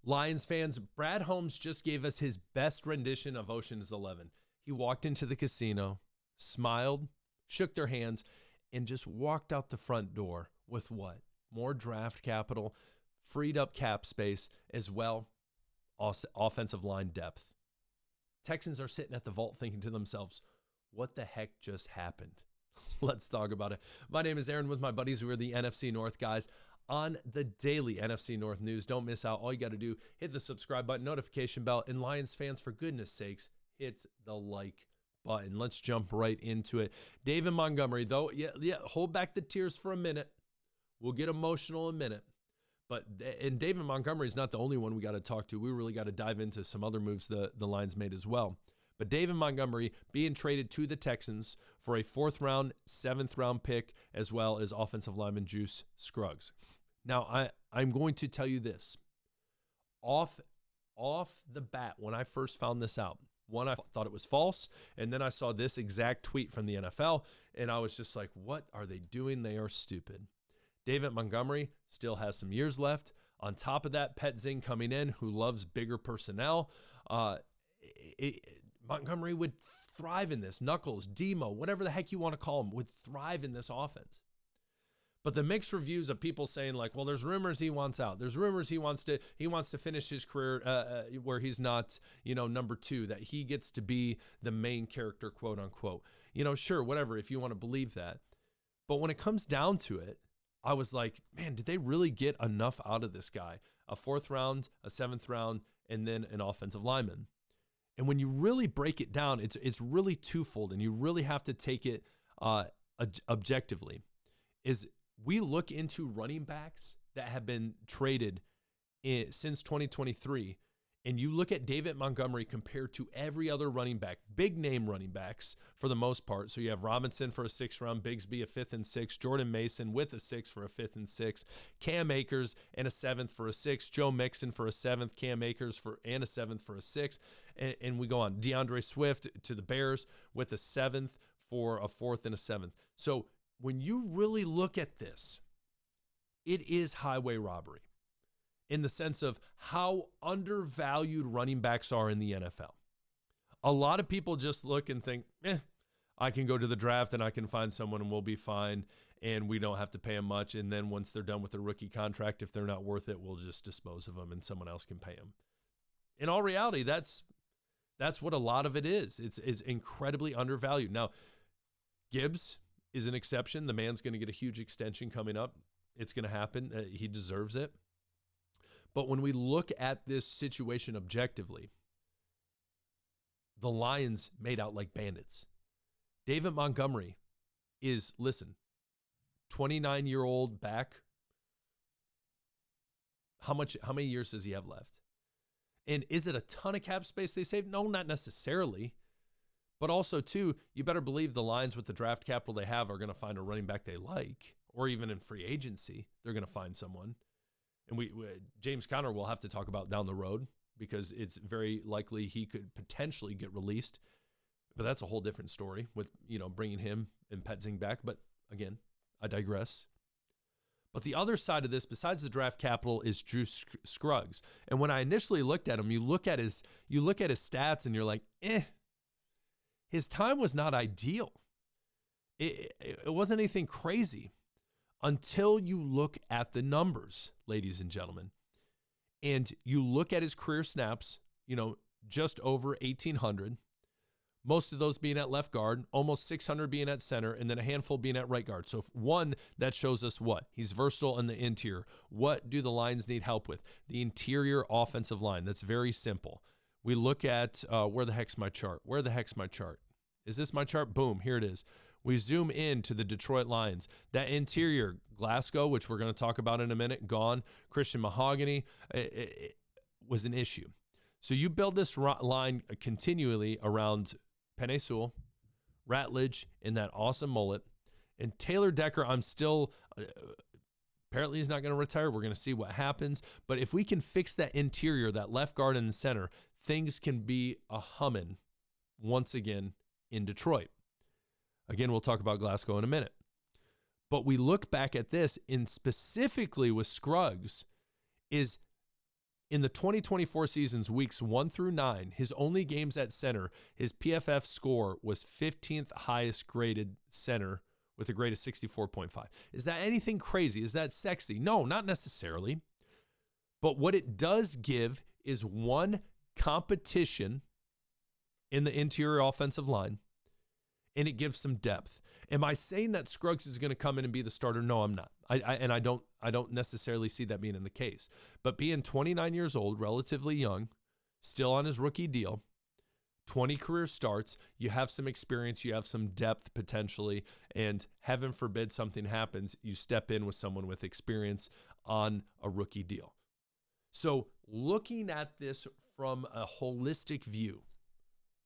Lions fans, Brad Holmes just gave us his best rendition of Ocean's 11. He walked into the casino, smiled, shook their hands, and just walked out the front door with what? More draft capital, freed up cap space, as well as offensive line depth. Texans are sitting at the vault thinking to themselves, what the heck just happened? Let's talk about it. My name is Aaron with my buddies who are the NFC North Guys on the daily NFC North news. Don't miss out. All you got to do, hit the subscribe button, notification bell, and Lions fans, for goodness sakes, hit the like button. Let's jump right into it. David Montgomery, though, hold back the tears for a minute. We'll get emotional in a minute. And David Montgomery is not the only one we got to talk to. We really got to dive into some other moves the Lions made as well. But David Montgomery being traded to the Texans for a 4th round, 7th round pick, as well as offensive lineman Juice Scruggs. Now, I'm going to tell you this. Off the bat, when I first found this out, one, I thought it was false, and then I saw this exact tweet from the NFL, and I was just like, what are they doing? They are stupid. David Montgomery still has some years left. On top of that, Pet Zing coming in, who loves bigger personnel. Montgomery would thrive in this. Knuckles, Demo, whatever the heck you want to call him, would thrive in this offense. But the mixed reviews of people saying like, well, there's rumors he wants out. There's rumors he wants to finish his career where he's not, number 2, that he gets to be the main character, quote unquote. Sure, whatever, if you want to believe that. But when it comes down to it, I was like, man, did they really get enough out of this guy? A 4th round, a 7th round, and then an offensive lineman. And when you really break it down, it's really twofold, and you really have to take it objectively. Is we look into running backs that have been traded since 2023, and you look at David Montgomery compared to every other running back, big name running backs for the most part. So you have Robinson for a 6th round, Bigsby a 5th and 6th, Jordan Mason with a 6th for a 5th and 6th, Cam Akers and a 7th for a 6th, Joe Mixon for a 7th, Cam Akers and a 7th for a 6th, and we go on. DeAndre Swift to the Bears with a 7th for a 4th and a 7th. So when you really look at this, it is highway robbery in the sense of how undervalued running backs are in the NFL. A lot of people just look and think, I can go to the draft and I can find someone and we'll be fine and we don't have to pay them much. And then once they're done with their rookie contract, if they're not worth it, we'll just dispose of them and someone else can pay them. In all reality, that's what a lot of it is. It's incredibly undervalued. Now, Gibbs is an exception. The man's going to get a huge extension coming up. It's going to happen. He deserves it. But when we look at this situation objectively, the Lions made out like bandits. David Montgomery is, 29-year-old back. How many years does he have left? And is it a ton of cap space they saved? No, not necessarily. But also, too, you better believe the Lions with the draft capital they have are going to find a running back they like, or even in free agency, they're going to find someone. And James Conner we'll have to talk about down the road because it's very likely he could potentially get released. But that's a whole different story with, bringing him and Pet Zing back. But again, I digress. But the other side of this, besides the draft capital, is Drew Scruggs. And when I initially looked at him, you look at his stats and you're like, his time was not ideal. It wasn't anything crazy. Until you look at the numbers, ladies and gentlemen, and you look at his career snaps, just over 1,800, most of those being at left guard, almost 600 being at center, and then a handful being at right guard. So one, that shows us what? He's versatile in the interior. What do the Lions need help with? The interior offensive line. That's very simple. We look at where the heck's my chart? Where the heck's my chart? Is this my chart? Boom, here it is. We zoom in to the Detroit Lions. That interior, Glasgow, which we're going to talk about in a minute, gone. Christian Mahogany, it was an issue. So you build this line continually around Penei Sewell, Ratledge, and that awesome mullet. And Taylor Decker, I'm still, apparently he's not going to retire. We're going to see what happens. But if we can fix that interior, that left guard and the center, things can be a humming once again in Detroit. Again, we'll talk about Glasgow in a minute. But we look back at this, and specifically with Scruggs, is In the 2024 season's weeks 1 through 9, his only games at center, his PFF score was 15th highest graded center with a grade of 64.5. Is that anything crazy? Is that sexy? No, not necessarily. But what it does give is one competition in the interior offensive line, and it gives some depth. Am I saying that Scruggs is going to come in and be the starter? No, I'm not. I don't necessarily see that being in the case. But being 29 years old, relatively young, still on his rookie deal, 20 career starts, you have some experience, you have some depth potentially, and heaven forbid something happens, you step in with someone with experience on a rookie deal. So looking at this from a holistic view,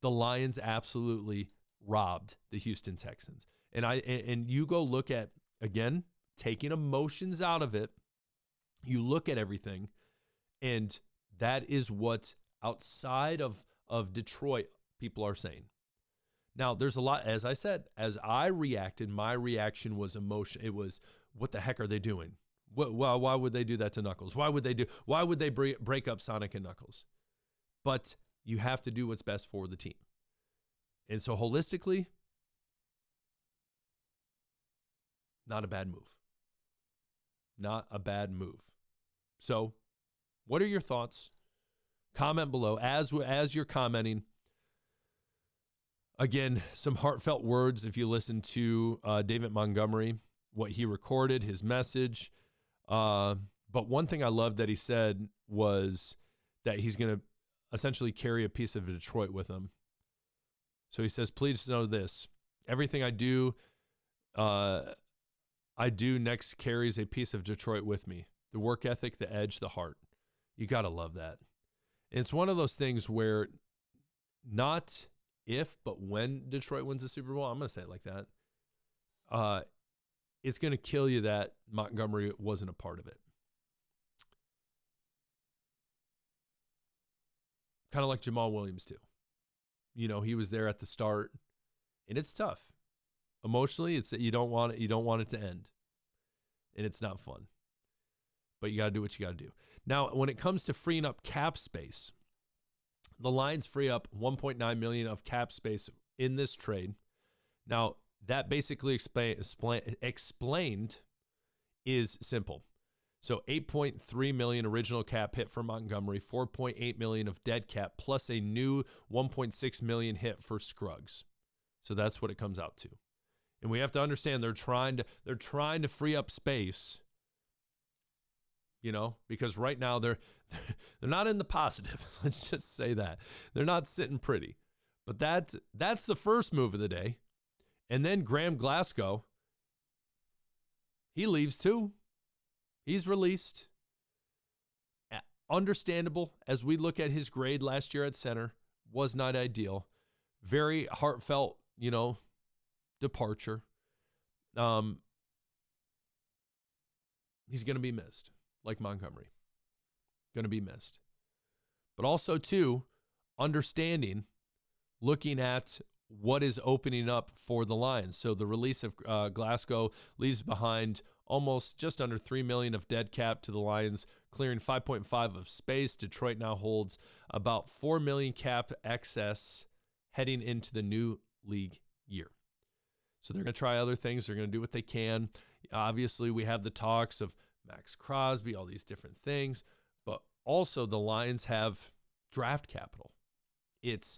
the Lions absolutely robbed the Houston Texans. And you go look at, again, taking emotions out of it, you look at everything, and that is what outside of Detroit people are saying. Now, there's a lot, as I said, as I reacted, my reaction was emotion. It was, what the heck are they doing? Why would they do that to Knuckles? Why would they break up Sonic and Knuckles? But you have to do what's best for the team. And so holistically, not a bad move. Not a bad move. So, what are your thoughts? Comment below as you're commenting. Again, some heartfelt words if you listen to David Montgomery, what he recorded, his message. But one thing I loved that he said was that he's going to essentially carry a piece of Detroit with him. So he says, please know this. Everything I do next carries a piece of Detroit with me. The work ethic, the edge, the heart. You got to love that. And it's one of those things where not if, but when Detroit wins the Super Bowl, I'm going to say it like that, it's going to kill you that Montgomery wasn't a part of it. Kind of like Jamal Williams too. You know, he was there at the start, and it's tough. Emotionally, it's you don't want it to end. And it's not fun. But you got to do what you got to do. Now, when it comes to freeing up cap space, the Lions free up $1.9 million of cap space in this trade. Now, that basically explained is simple. So $8.3 million original cap hit for Montgomery, $4.8 million of dead cap, plus a new $1.6 million hit for Scruggs. So that's what it comes out to. And we have to understand they're trying to free up space, you know, because right now they're not in the positive. Let's just say that. They're not sitting pretty. But that's the first move of the day. And then Graham Glasgow, he leaves too. He's released. Understandable as we look at his grade last year at center, was not ideal. Very heartfelt, you know, departure. He's going to be missed, like Montgomery. Going to be missed. But also, too, understanding, looking at what is opening up for the Lions. So the release of Glasgow leaves behind almost just under $3 million of dead cap to the Lions, clearing 5.5 of space. Detroit now holds about $4 million cap excess heading into the new league year. So they're going to try other things. They're going to do what they can. Obviously, we have the talks of Max Crosby, all these different things. But also the Lions have draft capital. It's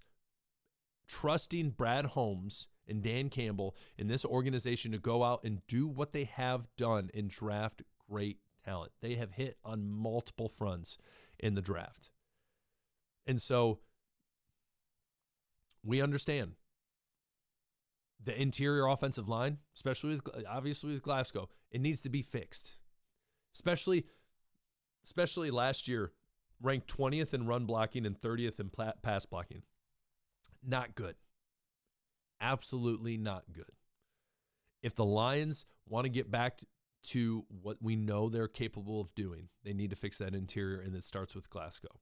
trusting Brad Holmes and Dan Campbell in this organization to go out and do what they have done and draft great talent. They have hit on multiple fronts in the draft. And so we understand the interior offensive line, especially obviously with Glasgow, it needs to be fixed. Especially last year, ranked 20th in run blocking and 30th in pass blocking. Not good. Absolutely not good. If the Lions want to get back to what we know they're capable of doing, they need to fix that interior, and it starts with Glasgow.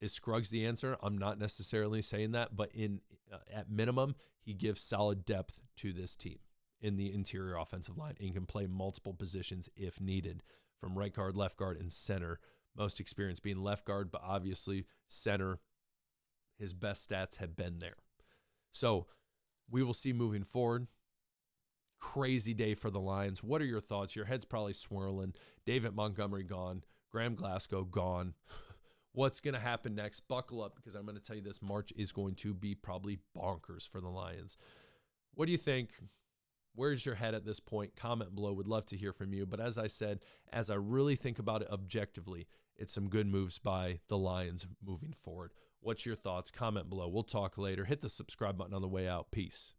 Is Scruggs the answer? I'm not necessarily saying that, but at minimum, he gives solid depth to this team in the interior offensive line and can play multiple positions if needed, from right guard, left guard, and center, most experience being left guard, but obviously center, his best stats have been there. So we will see moving forward. Crazy day for the Lions. What are your thoughts? Your head's probably swirling. David Montgomery gone. Graham Glasgow gone. What's going to happen next? Buckle up, because I'm going to tell you this March is going to be probably bonkers for the Lions. What do you think? Where's your head at this point? Comment below. Would love to hear from you. But as I said, as I really think about it objectively, it's some good moves by the Lions moving forward. What's your thoughts? Comment below. We'll talk later. Hit the subscribe button on the way out. Peace.